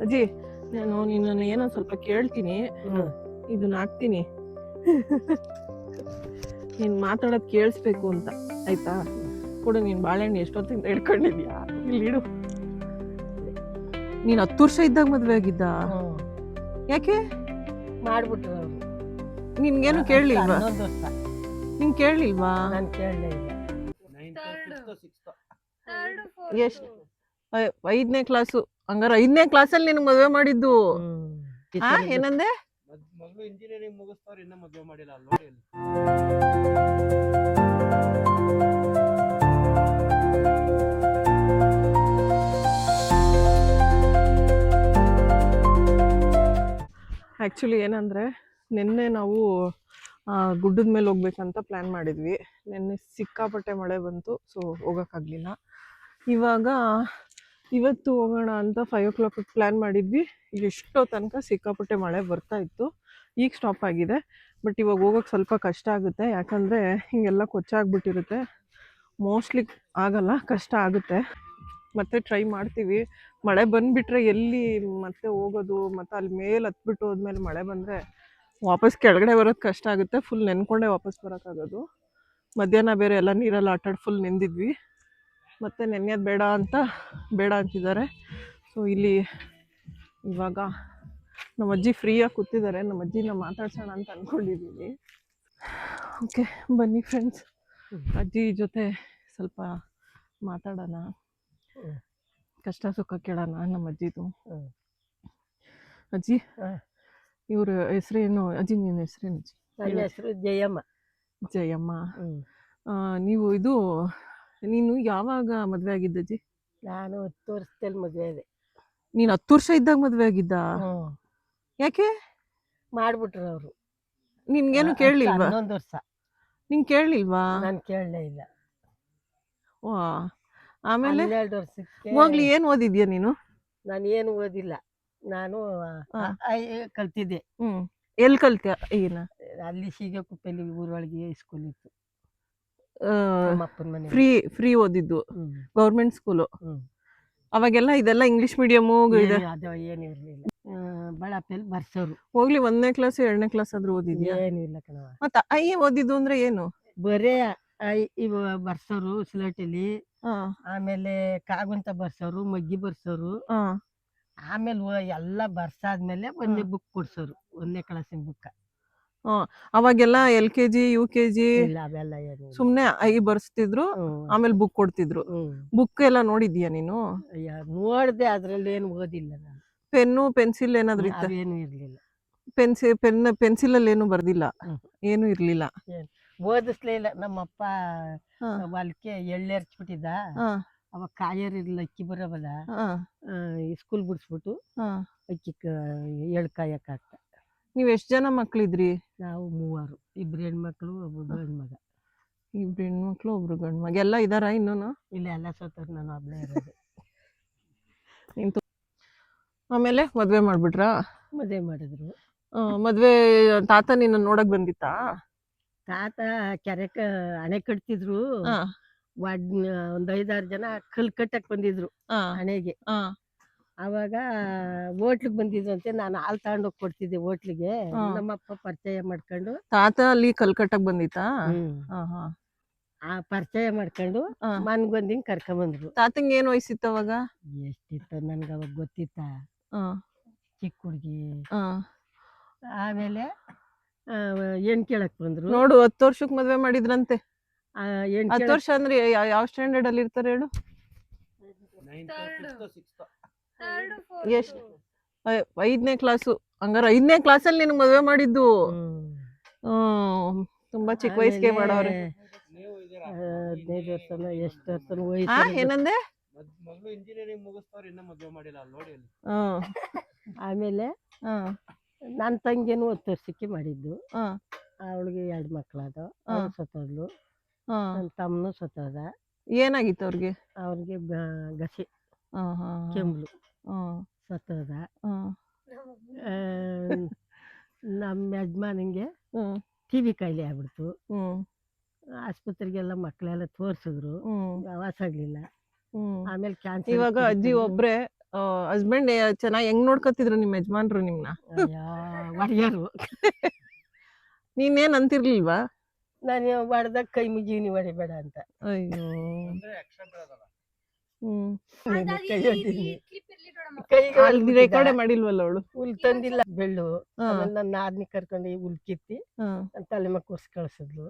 ಅಜ್ಜಿ ನಾನು ನಿನ್ನನ್ನು ಏನೋ ಸ್ವಲ್ಪ ಕೇಳ್ತೀನಿ, ಇದನ್ನ ಹಾಕ್ತೀನಿ, ನೀನು ಮಾತಾಡೋದು ಕೇಳಿಸ್ಬೇಕು ಅಂತ, ಆಯ್ತಾ? ಕೊಡು, ನೀನು ಬಾಳೆಹಣ್ಣು ಎಷ್ಟೊತ್ತಿಂದ ಹಿಡ್ಕೊಂಡಿದ್ಯಾ? ಇಲ್ಲಿ ಇಡು. ನೀನು 10 ವರ್ಷ ಇದ್ದಾಗ ಮದುವೆ ಆಗಿದ್ದ? ಯಾಕೆ ಮಾಡ್ಬಿಟ್ರು ಅವರು. ನಿನ್ಗೇನು ಕೇಳಲಿಲ್ವಾ? ನಿನ್ ಕೇಳಲಿಲ್ವಾ? ನಾನು ಕೇಳಲೇ ಇಲ್ಲ. ಎಷ್ಟು? 5ನೇ ಕ್ಲಾಸು. ಹಂಗಾರೆ 5ನೇ ಕ್ಲಾಸಲ್ಲಿ ನಿನಗೆ ಮದುವೆ ಮಾಡಿದ್ದು? ಏನಂದೆ? ಮಗಳು ಇಂಜಿನಿಯರಿಂಗ್ ಮುಗಿಸ್ತವ್ರು ಇನ್ನೂ ಮದುವೆ ಮಾಡಿಲ್ಲ ನೋಡಿ. ಆ್ಯಕ್ಚುಲಿ ಏನಂದರೆ, ನಿನ್ನೆ ನಾವು ಗುಡ್ಡದ ಮೇಲೆ ಹೋಗ್ಬೇಕಂತ ಪ್ಲ್ಯಾನ್ ಮಾಡಿದ್ವಿ. ನಿನ್ನೆ ಸಿಕ್ಕಾಪಟ್ಟೆ ಮಳೆ ಬಂತು, ಸೊ ಹೋಗೋಕ್ಕಾಗಲಿಲ್ಲ. ಇವತ್ತು ಹೋಗೋಣ ಅಂತ 5 o'clock ಪ್ಲ್ಯಾನ್ ಮಾಡಿದ್ವಿ. ಎಷ್ಟೋ ತನಕ ಸಿಕ್ಕಾಪಟ್ಟೆ ಮಳೆ ಬರ್ತಾ ಇತ್ತು. ಈಗ ಸ್ಟಾಪ್ ಆಗಿದೆ. ಬಟ್ ಇವಾಗ ಹೋಗೋಕ್ಕೆ ಸ್ವಲ್ಪ ಕಷ್ಟ ಆಗುತ್ತೆ, ಯಾಕಂದರೆ ಹಿಂಗೆಲ್ಲ ಕೊಚ್ಚಾಗ್ಬಿಟ್ಟಿರುತ್ತೆ. ಮೋಸ್ಟ್ಲಿ ಆಗಲ್ಲ, ಕಷ್ಟ ಆಗುತ್ತೆ. ಮತ್ತೆ ಟ್ರೈ ಮಾಡ್ತೀವಿ. ಮಳೆ ಬಂದುಬಿಟ್ರೆ ಎಲ್ಲಿ ಮತ್ತೆ ಹೋಗೋದು, ಮತ್ತು ಅಲ್ಲಿ ಮೇಲೆ ಹತ್ಬಿಟ್ಟು ಹೋದ್ಮೇಲೆ ಮಳೆ ಬಂದರೆ ವಾಪಸ್ ಕೆಳಗಡೆ ಬರೋದು ಕಷ್ಟ ಆಗುತ್ತೆ. ಫುಲ್ ನೆನ್ಕೊಂಡೇ ವಾಪಸ್ ಬರೋಕ್ಕಾಗೋದು. ಮಧ್ಯಾಹ್ನ ಬೇರೆ ಎಲ್ಲ ನೀರಲ್ಲಿ ಆಟಾಡಿ ಫುಲ್ ನೆಂದಿದ್ವಿ. ಮತ್ತು ನೆನೆಯೋದು ಬೇಡ ಅಂತಿದ್ದಾರೆ. ಸೊ ಇಲ್ಲಿ ಇವಾಗ ನಮ್ಮ ಅಜ್ಜಿ ಫ್ರೀಯಾಗಿ ಕೂತಿದ್ದಾರೆ. ನಮ್ಮ ಅಜ್ಜಿನ ಮಾತಾಡ್ಸೋಣ ಅಂತ ಅಂದ್ಕೊಂಡಿದ್ದೀವಿ. ಓಕೆ, ಬನ್ನಿ ಫ್ರೆಂಡ್ಸ್, ಅಜ್ಜಿ ಜೊತೆ ಸ್ವಲ್ಪ ಮಾತಾಡೋಣ, ಕಷ್ಟ ಸುಖ ಕೇಳೋಣ ನಮ್ಮ ಅಜ್ಜಿದು. ಅಜ್ಜಿ, ಇವ್ರ ಹೆಸರೇನು ಅಜ್ಜಿ? ನಿನ್ನ ಹೆಸರೇನು ಅಜ್ಜಿ? ನನ್ನ ಹೆಸರು ಜಯಮ್ಮ. ಜಯಮ್ಮ. ನೀನು ಯಾವಾಗ ಮದುವೆ ಆಗಿದ್ದಜ್ಜಿ? ನಾನು 10 ವರ್ಷದಲ್ಲಿ ಮದುವೆ ಆದೆ. ನೀನು 10 ವರ್ಷ ಇದ್ದಾಗ ಮದುವೆ ಆಗಿದ್ದ? ಯಾಕೆ ಮಾಡ್ಬಿಟ್ರು ಅವರು. ನಿನ್ಗೇನು ಕೇಳಲಿಲ್ವಾ? 11 ವರ್ಷ. ನಿಂಗೆ ಕೇಳಲಿಲ್ವಾ? ನಾನು ಕೇಳಲೇ ಇಲ್ಲ. ಆಮೇಲೆ 12 ವರ್ಷಕ್ಕೆ ಹೋಗ್ಲಿ, ಏನು ಓದಿದ್ಯಾ ನೀನು? ನಾನು ಏನು ಓದಿಲ್ಲ. ನಾನು ಕಲ್ತಿದ್ದೆ. ಎಲ್ಲಿ ಕಲ್ತ್ಯ? ಏನು ಅಲ್ಲಿ ಸೀಗೆಕುಪ್ಪೆಲಿ ಊರೊಳಗೆ ಸ್ಕೂಲ್ ಇತ್ತು. ಫ್ರೀ ಓದಿದ್ದು? Government school? ಅವಾಗೆಲ್ಲ ಇದೆಲ್ಲ ಇಂಗ್ಲಿಷ್ ಮೀಡಿಯಮು ಇದೆ? ಅದು ಏನು ಇರಲಿಲ್ಲ. ಬಳಪೆಲ್ ಬರ್ಸೋರು. ಹೋಗ್ಲಿ, 1ನೇ ಕ್ಲಾಸ್ 2ನೇ ಕ್ಲಾಸ್ ಆದ್ರೂ ಓದಿದ್ಯಾ? ಏನು ಇಲ್ಲ ಕಣವ. ಮತ್ತೆ ಓದಿದ್ದು ಅಂದ್ರೆ ಏನು? ಬರೇ ಇವು ಬರ್ಸೋರು ಸ್ಲೇಟಲ್ಲಿ. ಆಮೇಲೆ ಕಾಗುಂತ ಬರ್ಸೋರು, ಮಗ್ಗಿ ಬರ್ಸೋರು. ಆಮೇಲೆ ಎಲ್ಲ ಬರ್ಸಾದ್ಮೇಲೆ 1ನೇ ಬುಕ್ ಕೊಡ್ಸೋರು, 1ನೇ ಕ್ಲಾಸಿನ ಬುಕ್. ಅವಾಗೆಲ್ಲ LKG UKG ಇಲ್ಲ, ಅವೆಲ್ಲ ಏನು ಸುಮ್ನೆ ಬರ್ಸ್ತಿದ್ರು, ಆಮೇಲೆ ಬುಕ್ ಕೊಡ್ತಿದ್ರು. ಬುಕ್ ಎಲ್ಲ ನೋಡಿದ್ಯಾ ನೀನು? ನೋಡ್ದೆ, ಅದ್ರಲ್ಲಿ ಏನು ಓದಿಲ್ಲ ನಾನು. ಪೆನ್ನು ಪೆನ್ಸಿಲ್ ಏನಾದ್ರು ಇತ್ತ? ಏನು ಇರ್ಲಿಲ್ಲ. ಪೆನ್ಸಿಲಲ್ಲಿ ಏನು ಬರ್ದಿಲ್ಲ? ಏನು ಇರ್ಲಿಲ್ಲ. ಓದಿಸ್ಲೇ ಇಲ್ಲ. ನಮ್ಮಪ್ಪ ಹೊಲಕ್ಕೆ ಎಳ್ಳೆರ್ಚ್ಬಿಟ್ಟಿದ್ದ. ಅವಾಗ ಕಾಯರಿರ್ಲಿಲ್ಲ, ಅಕ್ಕಿ ಬರಬಲ್ಲ. ಸ್ಕೂಲ್ ಬಿಡಿಸ್ಬಿಟ್ಟು ಅಕ್ಕಿ ಎಳ್ಕಾಯಕ್ಕೆ ಆಗ್ತ. ನೀವು ಎಷ್ಟು ಜನ ಮಕ್ಳಿದ್ರಿ? ನಾವು 3. 2 ಹೆಣ್ಮಕ್ಳು, 1 ಗಂಡು ಮಗ. 2 ಹೆಣ್ಮಕ್ಳು, 1 ಗಂಡು ಮಗ. ಎಲ್ಲ ಇದಾರ ಇನ್ನೂ? ಇಲ್ಲ, ಎಲ್ಲ ಸತ್ತೋರು, ನಾನು ಒಬ್ಬಳೇ ಇರೋದು. ಆಮೇಲೆ ಮದುವೆ ಮಾಡಿಬಿಟ್ರಾ? ಮದುವೆ ಮಾಡಿದ್ರು. ಮದುವೆ ತಾತ ನಿನ್ನ ನೋಡಕ್ ಬಂದಿತ್ತಾ? ತಾತ ಕೆರೆಕ ಹಣೆ ಕಟ್ತಿದ್ರು. ಒಂದು 5-6 ಜನ ಕಲ್ ಕಟ್ಟಕ್ ಬಂದಿದ್ರು ಹಣೆಗೆ. ಅವಾಗ ಹೋಟ್ಲಿಗೆ ಬಂದಿದ್ರಂತೆ. ನಾನು ಹಾಲು ತಗೊಂಡೋಗಿ ಕೊಡ್ತಿದ್ದೆ ಹೋಟ್ಲಿಗೆ. ನಮ್ಮಪ್ಪ ಪರಿಚಯ ಮಾಡ್ಕೊಂಡು. ತಾತ ಅಲ್ಲಿ ಕಲ್ಕಟ್ಟಕ್ ಬಂದಿತ್ತಾ? ಆ ಪರಿಚಯ ಮಾಡ್ಕೊಂಡು ಮನ್ಗೊಂದು ಹಿಂಗೆ ಕರ್ಕೊಂಬಂದ್ರು. ತಾತಂಗೆ ಏನು ವಯಸ್ಸಿತ್ತು ಅವಾಗ? ಎಷ್ಟಿತ್ತು ನನ್ಗೆ ಅವಾಗ ಗೊತ್ತಿತ್ತ? ಚಿಕ್ಕ ಹುಡುಗಿ. ಆಮೇಲೆ ಹೆಣ್ ಕೇಳಕ್ ಬಂದ್ರು. ನೋಡು, 10 ವರ್ಷಕ್ಕೆ ಮದುವೆ ಮಾಡಿದ್ರಂತೆ. 10 ವರ್ಷ ಅಂದ್ರೆ ಯಾವ ಸ್ಟ್ಯಾಂಡರ್ಡ್ ಅಲ್ಲಿ ಇರ್ತಾರೆ ಹೇಳು? ಎಷ್ಟು? 5ನೇ ಕ್ಲಾಸು. ಹಂಗಾರೆ 5ನೇ ಕ್ಲಾಸಲ್ಲಿ ನಿನಗೆ ಮದುವೆ ಮಾಡಿದ್ದು? ತುಂಬಾ ಚಿಕ್ಕ ವಯಸ್ಸಿಗೆ ಮಾಡೋರು. 15 ವರ್ಷನೋ ಎಷ್ಟು ವರ್ಷನೋ ವಯಸ್ಸು. ಏನಂದೆ? ಮಗಳು ಇಂಜಿನಿಯರಿಂಗ್ ಮುಗಿಸ್ತವ್ರು ಇನ್ನೂ ಮದುವೆ ಮಾಡಿಲ್ಲ ನೋಡಿ. ಆಮೇಲೆ ನನ್ನ ತಂಗಿನೂ 10 ವರ್ಷಕ್ಕೆ ಮಾಡಿದ್ದು. ಅವಳಿಗೆ 2 ಮಕ್ಕಳಾದ. ಅವಳು ಸತ್ತೋದ್ಲು. ನನ್ನ ತಮ್ಮನೂ ಸತ್ತೋದ. ಏನಾಗಿತ್ತು ಅವ್ರಿಗೆ? ಅವ್ರಿಗೆ ಗಸಿ, ಕೆಂಬ್ಳು, ಸತ್ತೋದ. ನಮ್ಮ ಯಜಮಾನಿಗೆ TV ಕಾಯಿಲೆ ಆಗ್ಬಿಡ್ತು. ಆಸ್ಪತ್ರೆಗೆಲ್ಲ ಮಕ್ಕಳೆಲ್ಲ ತೋರಿಸಿದ್ರು, ವಾಸ ಆಗ್ಲಿಲ್ಲ. ಆಮೇಲೆ ಕ್ಯಾನ್ಸರ್. ಇವಾಗ ಅಜ್ಜಿ ಒಬ್ರೆ ಹಸ್ಬೆಂಡ್ ಚೆನ್ನಾಗಿ ಹೆಂಗ್ ನೋಡ್ಕೊತಿದ್ರು ನಿಮ್ ಯಜಮಾನ್ರು ನಿಮ್ನ? ಒಡೆಯರು. ನೀನೇನ್ ಅಂತಿರ್ಲಿಲ್ವಾ? ನಾನು ಹೊಡೆದಾಗ ಕೈ ಮುಗೀನಿ ಹೊಡಿಬೇಡ ಅಂತ. ಅಯ್ಯೋ. ಅಂದ್ರೆ ಆಕ್ಷನ್ ಇರೋದಲ್ಲ. ಹ್ಮ್. ಕೈ ಹೊಡ್ದೀನಿ. ಕೈಗೆ ಅಲ್ಲಿ ರೆಕಾರ್ಡೇ ಮಾಡಿಲ್ವಲ್ಲ ಅವಳು? ಹುಲ್ ತಂದಿಲ್ಲ ಬೆಳ್ಳು. ಆಮೇಲೆ ನನ್ನ ನಾದ್ನಿ ಕರ್ಕೊಂಡು ಹುಲ್ ಕಿತ್ತಿ ನನ್ನ ತಲೆ ಮೇಲೆ ಕೂರ್ಸಿ ಕಳ್ಸಿದ್ಲು.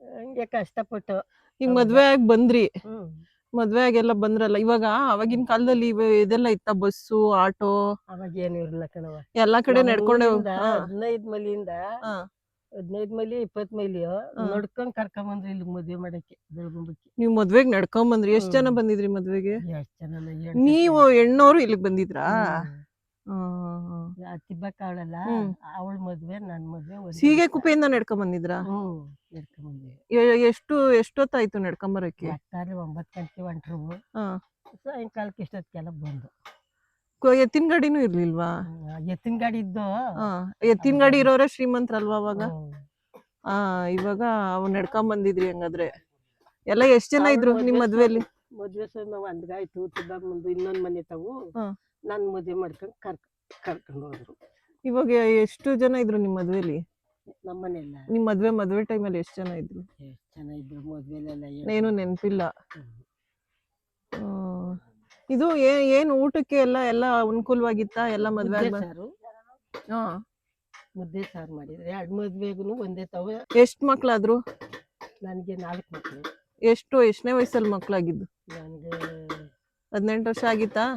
ಹಂಗೆ ಕಷ್ಟಪಟ್ಟು ಈಗ ಮದ್ವೆ ಆಗಿ ಬಂದ್ರಿ, ಹ್ಮ್ ಮದ್ವೆ ಆಗೆಲ್ಲ ಬಂದ್ರಲ್ಲ, ಇವಾಗ ಅವಾಗಿನ ಕಾಲದಲ್ಲಿ ಇದೆಲ್ಲ ಇತ್ತ, ಬಸ್ಸು ಆಟೋ ಅವಾಗ ಏನು ಇರಲ್ಲ ಕಣವ. ಎಲ್ಲಾ ಕಡೆ ನಡ್ಕೊಂಡೆ 15 ಮೈಲಿಂದ 15 ಮೈಲಿ 20 ಮೈಲಿ ನಡ್ಕೊಂಡ್ ಕರ್ಕೊಂಬಂದ್ರಿ ಇಲ್ಲಿ ಮದ್ವೆ ಮಾಡಕ್ಕೆ ಬೆಳಗುಂಬಕ್ಕೆ. ನೀವ್ ಮದ್ವೆಗ್ ನಡ್ಕೊಂಡ್ ಬಂದ್ರಿ? ಎಷ್ಟ್ ಜನ ಬಂದಿದ್ರಿ ಮದ್ವೆಗೆ? ಎಷ್ಟ್ ಜನ ನೀವು ಹೆಣ್ಣೋರು ಇಲ್ಲಿಗ್ ಬಂದಿದ್ರಾ? ತಿಬ್ಬಕ್ಕ ಅವಳಲ್ಲ, ಅವಳ ಮದ್ವೆ ನನ್ ಮದ್ವೆ ಸೀಗೆ ಕುಪ್ಪೆಯಿಂದ ನಡ್ಕೊಂಡ್ ಬಂದಿದ್ರಾ? ನಡ್ಕೊಂಡ್ ಬಂದ್ವಿ. ಎಷ್ಟೊತ್ತಾಯ್ತು ನಡ್ಕೊಂಬರಕ್ಕೆ? 9 ಗಂಟೆ ಹೊಂಟ್ರು, ಸಾಯಂಕಾಲಕ್ಕೆ ಇಷ್ಟೊತ್ತಿಗೆಲ್ಲ ಬಂದು. ಎತ್ತಿನ ಗಾಡಿನೂ ಇರ್ಲಿಲ್ವಾ? ಎತ್ತಿನ ಗಾಡಿ ಇದ್ದು. ಎತ್ತಿನ ಗಾಡಿ ಇರೋರೆ ಶ್ರೀಮಂತರಲ್ವಾ ಅವಾಗ? ಇವಾಗ ಅವ್ ನಡ್ಕೊಂಡ್ ಬಂದಿದ್ರಿ ಹಂಗಾದ್ರೆ. ಎಲ್ಲ ಎಷ್ಟ್ ಜನ ಇದ್ರು ನಿಮ್ ಮದ್ವೆಲಿ? ಮದ್ವೆ ಒಂದ್ಗಾಯ್ತು, ತಿಬ್ಬಕ್ಕ ಮುಂದೆ ಇನ್ನೊಂದ್ ಮನೆ ತಾವು ನನ್ ಮದ್ವೆ ಮಾಡ್ಕೊಂಡು ಕರ್ಕೊಂಡು ಹೋದ್ರು. ಇವಾಗ ಎಷ್ಟು ಜನ ಇದ್ರು ನಿಮ್ ಮದ್ವೆಲಿ? ನಮ್ಮ ಮನೆಯಲ್ಲ ನಿಮ್ ಮದ್ವೆ ಟೈಮಲ್ಲಿ ಎಷ್ಟ್ ಜನ ಇದ್ರು? ಎಷ್ಟ್ ಜನ ಇದ್ರು ಮದ್ವೆಲೆಲ್ಲ ಏನು ನೆನ್ಪಿಲ್ಲ. ಇದು ಏನ್ ಊಟಕ್ಕೆ ಎಲ್ಲ ಅನುಕೂಲವಾಗಿತ್ತ? ಎಲ್ಲ ಮದ್ವೆ ಸಾರು ಮುದ್ದೆ ಸಾರು ಮಾಡಿದ್ರೆ 2 ಮದ್ವೆಗೂ ಒಂದೇ ತವ. ಎಷ್ಟ್ ಮಕ್ಳಾದ್ರು? ನನ್ಗೆ 4 ಮಕ್ಳು. ಎಷ್ಟನೇ ವಯಸ್ಸಲ್ಲಿ ಮಕ್ಳಾಗಿದ್ದು? ನನ್ಗೆ 18 ವರ್ಷ ಆಗಿತ್ತಾ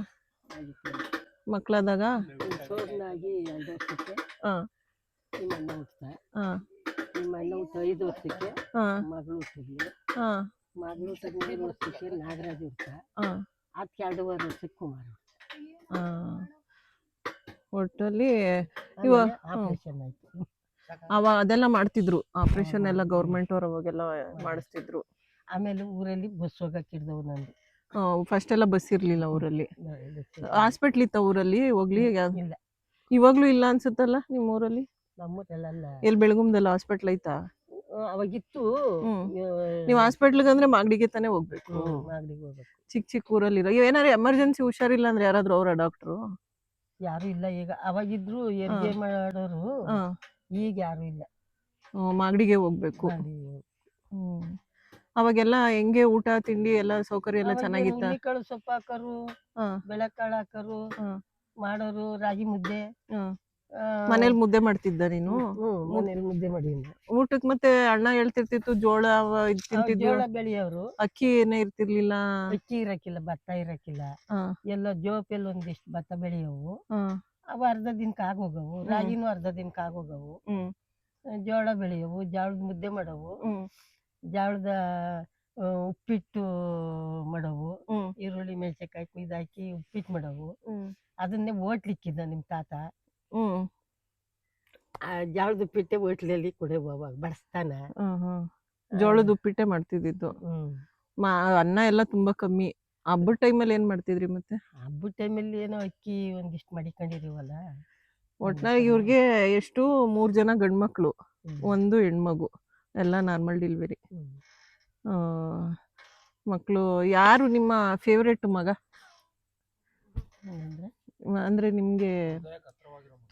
ಮಕ್ಳಾದಾಗ? ಸೋದನಾಗಿ 2 ವರ್ಷಕ್ಕೆ ನಿಮ್ಮ ಅಣ್ಣ ಹುಟ್ಟ. ನಿಮ್ಮ ಅಣ್ಣ ಹುಟ್ಟ 5 ವರ್ಷಕ್ಕೆ ಮಗಳು ಹುಟ್ಟಿದ್ಲು. ಮಗಳು ಹುಟ್ಟಿದ 3 ವರ್ಷಕ್ಕೆ ನಾಗರಾಜ್ ಹುಟ್ಟ. ಅದಕ್ಕೆ 2.5 ವರ್ಷಕ್ಕೆ ಕುಮಾರ್ ಹುಟ್ಟ. ಒಟ್ಟಲ್ಲಿ ಆಪರೇಷನ್ ಆಯ್ತು. ಅದೆಲ್ಲ ಮಾಡ್ತಿದ್ರು ಆಪರೇಷನ್ ಎಲ್ಲ, ಗೌರ್ಮೆಂಟ್ ಅವ್ರು ಅವಾಗೆಲ್ಲ ಮಾಡಿಸ್ತಿದ್ರು. ಆಮೇಲೆ ಊರಲ್ಲಿ ಬಸ್ ಹೋಗಕ್ಕೆ ಹಿಡ್ದವು ನಂದು. ಫಸ್ಟ್ ಎಲ್ಲ ಬಸ್ ಇರ್ಲಿಲ್ಲ ಊರಲ್ಲಿ. ಹಾಸ್ಪಿಟ್ಲ್ ಇತ್ತ ಊರಲ್ಲಿ ಹೋಗ್ಲಿ? ಇಲ್ಲ, ಇವಾಗ್ಲೂ ಇಲ್ಲ ಅನ್ಸುತ್ತಲ್ಲ ನಿಮ್ ಊರಲ್ಲಿ? ನಮ್ಮೂರಲ್ಲ. ಎಲ್ಲಿ ಬೆಳಗುಂಬದಲ್ಲ ಹಾಸ್ಪಿಟ್ಲ್ ಐತಾ? ಅವಾಗಿತ್ತು. ನೀವು ಹಾಸ್ಪಿಟ್ಲ್ಗೆ ಅಂದ್ರೆ ಮಾಗಡಿಗೆ ತಾನೇ ಹೋಗ್ಬೇಕು. ಮಾಗಡಿಗೆ ಹೋಗ್ಬೇಕು. ಚಿಕ್ಕ ಊರಲ್ಲಿರೋ ಏನಾರು ಎಮರ್ಜೆನ್ಸಿ ಹುಷಾರಿಲ್ಲ ಅಂದ್ರೆ ಯಾರಾದ್ರೂ ಅವರ ಡಾಕ್ಟ್ರು? ಯಾರು ಇಲ್ಲ ಈಗ. ಅವಾಗಿದ್ರು ಹೆರಿಗೆ ಮಾಡೋರು, ಈಗ ಯಾರು ಇಲ್ಲ. ಮಾಗಡಿಗೆ ಹೋಗ್ಬೇಕು. ಅವಾಗೆಲ್ಲ ಹೆಂಗೆ ಊಟ ತಿಂಡಿ ಎಲ್ಲ ಸೌಕರ್ಯ ಎಲ್ಲ ಚೆನ್ನಾಗಿತ್ತ? ಹುಳ್ಳಿಕಾಳು ಸೊಪ್ಪು ಹಾಕರು, ಬೆಳೆಕಾಳು ಹಾಕರು ಮಾಡೋರು. ರಾಗಿ ಮುದ್ದೆ. ಮನೇಲಿ ಮುದ್ದೆ ಮಾಡ್ತಿದ್ದ ನೀನು? ಮನೇಲಿ ಮುದ್ದೆ ಮಾಡಿ. ಊಟಕ್ಕೆ ಮತ್ತೆ ಅಣ್ಣ ಹೇಳ್ತಿರ್ತಿತ್ತು ಜೋಳ ತಿಂತಿದ್ವಿ. ಜೋಳ ಬೆಳೆಯವರು. ಅಕ್ಕಿ ಏನೇ ಇರ್ತಿರ್ಲಿಲ್ಲ? ಅಕ್ಕಿ ಇರಕ್ಕಿಲ್ಲ, ಭತ್ತ ಇರಕ್ಕಿಲ್ಲ. ಎಲ್ಲ ಜೋಪೆಲ್ ಒಂದಿಷ್ಟು ಭತ್ತ ಬೆಳೆಯವು. ಅವು ಅರ್ಧ ದಿನಕ್ಕೆ ಆಗೋಗವು. ರಾಗಿನೂ ಅರ್ಧ ದಿನಕ್ಕೆ ಆಗೋಗವು. ಜೋಳ ಬೆಳೆಯವು, ಜೋಳದ ಮುದ್ದೆ ಮಾಡವು, ಜೋಳದ ಉಪ್ಪಿಟ್ಟು ಮಾಡವು, ಈರುಳ್ಳಿ ಮೆಣಸಿನಕಾಯಿ ಕುಯ್ದಾಕಿ ಉಪ್ಪಿಟ್ಟು ಮಾಡವು. ಅದನ್ನೇ ಹೋಟ್ಲಿಕ್ಕಿದ್ದ ನಿಮ್ ತಾತ. ಜೋಳದ ಉಪ್ಪಿಟ್ಟೆ ಹೋಟ್ಲಲ್ಲಿ ಕೊಡವು ಅವಾಗ ಬಡಿಸ್ತಾನ. ಜೋಳದ ಉಪ್ಪಿಟ್ಟೆ ಮಾಡ್ತಿದ್ದಿದ್ದು. ಅನ್ನ ಎಲ್ಲ ತುಂಬಾ ಕಮ್ಮಿ. ಹಬ್ಬದ ಟೈಮಲ್ಲಿ ಏನ್ ಮಾಡ್ತಿದ್ರಿ ಮತ್ತೆ? ಹಬ್ಬದ ಟೈಮಲ್ಲಿ ಏನೋ ಅಕ್ಕಿ ಒಂದಿಷ್ಟು ಮಡಿಕೊಂಡಿದೀವಲ್ಲ. ಒಟ್ನಾಗಿ ಇವ್ರಿಗೆ ಎಷ್ಟು 3 ಜನ ಗಂಡ್ಮಕ್ಳು, 1 ಹೆಣ್ಮಗು, ಎಲ್ಲ ನಾರ್ಮಲ್ ಡೆಲಿವರಿ. ಮಕ್ಕಳು ಯಾರು ನಿಮ್ಮ ಫೇವ್ರೇಟ್ ಮಗ? ಅಂದ್ರೆ ನಿಮ್ಗೆ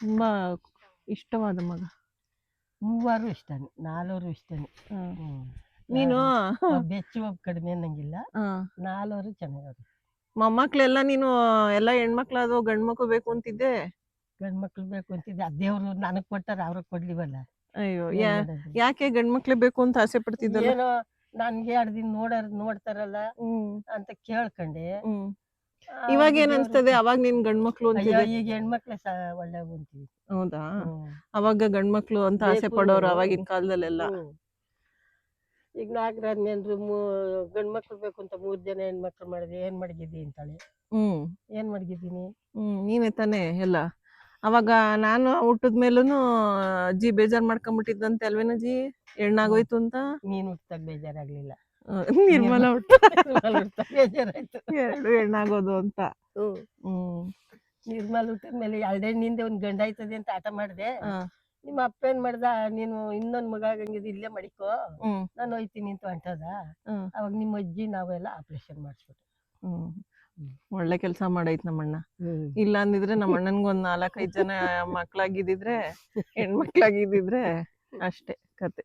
ತುಂಬಾ ಇಷ್ಟವಾದ ಮಗ? 3 ಇಷ್ಟನೇ, 4 ಇಷ್ಟನೇ. ನೀನು ಬೆಚ್ಚು ಕಡಿಮೆ ಅನ್ನಂಗಿಲ್ಲ, 4 ಚೆನ್ನಾಗವ್ರು. ಮೊಮ್ಮಕ್ಳೆಲ್ಲ ನೀನು ಎಲ್ಲ ಹೆಣ್ಮಕ್ಳಾದವು, ಗಂಡ್ಮಕ್ಳು ಬೇಕು ಅಂತಿದ್ದೆ? ಗಂಡ್ಮಕ್ಳು ಬೇಕು ಅಂತಿದ್ದೆ, ಅದೇವ್ರು ನನಗ್ ಕೊಟ್ಟಾರ, ಅವ್ರಿಗೆ ಕೊಡ್ಲಿವಲ್ಲ. ಅಯ್ಯೋ, ಯಾಕೆ ಗಂಡ್ಮಕ್ಳೇ ಬೇಕು ಅಂತ ಆಸೆ ಪಡ್ತಿದ್ದಲ್ಲ? ಏನೋ ನನ್ಗೆ 2 ದಿನ ನೋಡ್ತಾರಲ್ಲ ಅಂತ ಕೇಳ್ಕೊಂಡೆ. ಇವಾಗ ಏನ್ ಅನ್ಸ್ತದೆ? ಅವಾಗ ನೀನ್ ಗಂಡ್ಮಕ್ಳು ಅಂತಿದ್ದೆ, ಈಗ ಹೆಣ್ಮಕ್ಳೆ ಒಳ್ಳೆ ಅಂತೀವಿ. ಹೌದಾ? ಅವಾಗ ಗಂಡ್ಮಕ್ಳು ಅಂತ ಆಸೆ ಪಡೋರು ಅವಾಗಿನ ಕಾಲದಲ್ಲೆಲ್ಲ. ಈಗ ನಾಗರಾಜ್ನೇನ್ರು ಗಂಡ್ಮಕ್ಳು ಬೇಕು ಅಂತ 3 ಜನ ಹೆಣ್ಮಕ್ಳು ಮಾಡಿದ್ರೆ ಏನ್ ಮಡಗಿದ್ದಿ ಅಂತಾಳೆ. ಏನ್ ಮಡಗಿದ್ದೀನಿ? ನೀನೇ ತಾನೇ ಎಲ್ಲ. ಅವಾಗ ನಾನು ಹುಟ್ಟಿದ್ಮೇಲೂ ಅಜ್ಜಿ ಬೇಜಾರ್ ಮಾಡ್ಕೊಂಡ್ಬಿಟ್ಟಿದ್ದಂತೆ ಅಲ್ವೇನಜ್ಜಿ, ಹೆಣ್ಣಾಗೋಯ್ತು ಅಂತ? ನೀನ್ ಹುಟ್ಟಾಗ ಬೇಜಾರಾಗ್ಲಿಲ್ಲ, ನಿರ್ಮಲ ಬೇಜಾರಾಯ್ತು 2 ಹೆಣ್ಣಾಗೋದು ಅಂತ. ನಿರ್ಮಲ ಹುಟ್ಟಿದ್ಮೇಲೆ 2 ಹೆಣ್ಣಿಂದ 1 ಗಂಡ ಆಯ್ತದೆ ಅಂತ ಆಟ ಮಾಡ್ದೆ. ನಿಮ್ಮ ಅಪ್ಪ ಏನ್ ಮಾಡ್ದ, ನೀನು ಇನ್ನೊಂದ್ ಮಗ ಆಗಂಗಿದ್ ಇಲ್ಲೇ ಮಡಿಕೋ, ನಾನು ಹೋಯ್ತೀನಿ ಅಂತ ಹೊಂಟದ. ಅವಾಗ ನಿಮ್ಮ ಅಜ್ಜಿ ನಾವೆಲ್ಲ ಆಪರೇಷನ್ ಮಾಡಿಸ್ಬಿಟ್ಟು. ಒಳ್ಳೆ ಕೆಲಸ ಮಾಡೈತ್ ನಮ್ಮಣ್ಣ. ಇಲ್ಲ ಅಂದಿದ್ರೆ ನಮ್ಮ ಅಣ್ಣನ್ಗೊಂದ್ 4-5 ಜನ ಮಕ್ಳಾಗಿದ್ದಿದ್ರೆ ಹೆಣ್ಮಕ್ಳಾಗಿದ್ದಿದ್ರೆ ಅಷ್ಟೇ ಕತೆ.